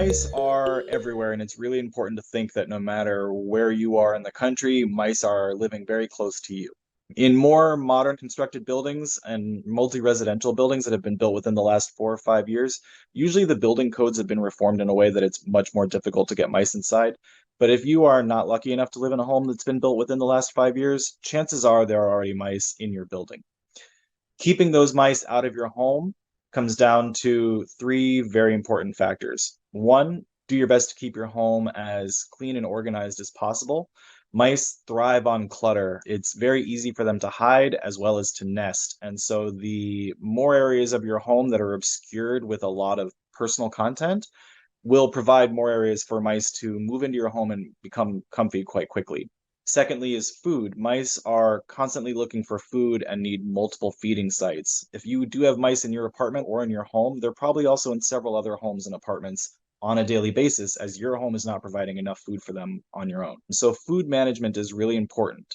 Mice are everywhere, and it's really important to think that no matter where you are in the country, mice are living very close to you. In more modern constructed buildings and multi-residential buildings that have been built within the last 4 or 5 years, usually the building codes have been reformed in a way that it's much more difficult to get mice inside. But if you are not lucky enough to live in a home that's been built within the last 5 years, chances are there are already mice in your building. Keeping those mice out of your home comes down to three very important factors. One, do your best to keep your home as clean and organized as possible. Mice thrive on clutter. It's very easy for them to hide as well as to nest. And so the more areas of your home that are obscured with a lot of personal content will provide more areas for mice to move into your home and become comfy quite quickly. Secondly is food. Mice are constantly looking for food and need multiple feeding sites. If you do have mice in your apartment or in your home, they're probably also in several other homes and apartments on a daily basis, as your home is not providing enough food for them on your own. So food management is really important.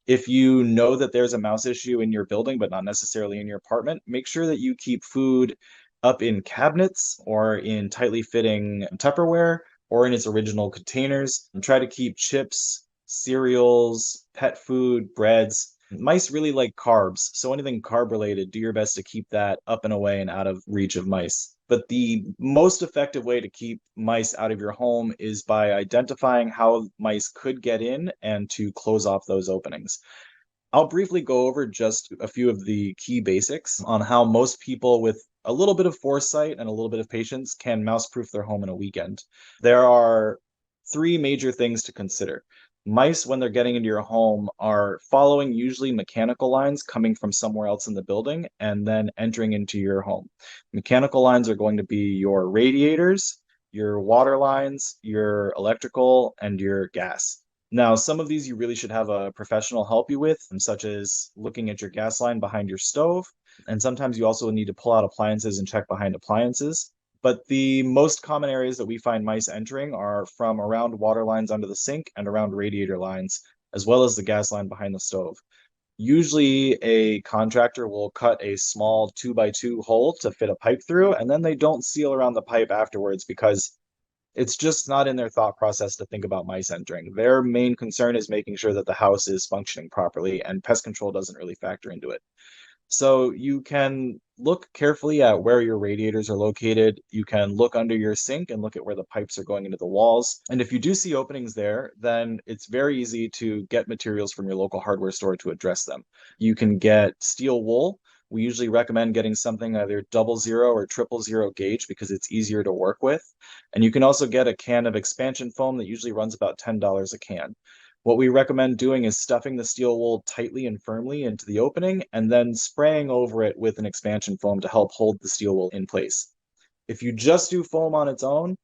If you know that there's a mouse issue in your building, but not necessarily in your apartment, make sure that you keep food up in cabinets or in tightly fitting Tupperware or in its original containers, and try to keep chips, cereals, pet food, breads. Mice really like carbs, so anything carb related, do your best to keep that up and away and out of reach of mice. But the most effective way to keep mice out of your home is by identifying how mice could get in and to close off those openings. I'll briefly go over just a few of the key basics on how most people with a little bit of foresight and a little bit of patience can mouse-proof their home in a weekend. There are three major things to consider. Mice, when they're getting into your home, are following usually mechanical lines coming from somewhere else in the building and then entering into your home. Mechanical lines are going to be your radiators, your water lines, your electrical, and your gas. Now, some of these you really should have a professional help you with, such as looking at your gas line behind your stove. And sometimes you also need to pull out appliances and check behind appliances. But the most common areas that we find mice entering are from around water lines under the sink and around radiator lines, as well as the gas line behind the stove. Usually, a contractor will cut a small 2x2 hole to fit a pipe through, and then they don't seal around the pipe afterwards because it's just not in their thought process to think about mice entering. Their main concern is making sure that the house is functioning properly, and pest control doesn't really factor into it. So you can look carefully at where your radiators are located. You can look under your sink and look at where the pipes are going into the walls. And if you do see openings there, then it's very easy to get materials from your local hardware store to address them. You can get steel wool. We usually recommend getting something either 00 or 000 gauge because it's easier to work with. And you can also get a can of expansion foam that usually runs about $10 a can. What we recommend doing is stuffing the steel wool tightly and firmly into the opening and then spraying over it with an expansion foam to help hold the steel wool in place. If you just do foam on its own,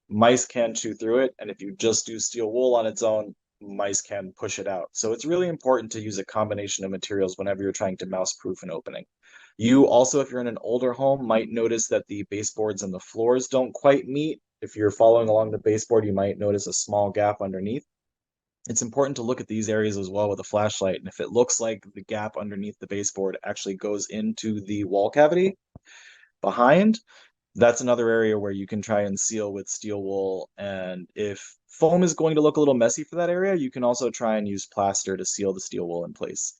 mice can chew through it. And if you just do steel wool on its own, mice can push it out. So it's really important to use a combination of materials whenever you're trying to mouse-proof an opening. You also, if you're in an older home, might notice that the baseboards and the floors don't quite meet. If you're following along the baseboard, you might notice a small gap underneath. It's important to look at these areas as well with a flashlight. And if it looks like the gap underneath the baseboard actually goes into the wall cavity behind, that's another area where you can try and seal with steel wool. And if foam is going to look a little messy for that area, you can also try and use plaster to seal the steel wool in place.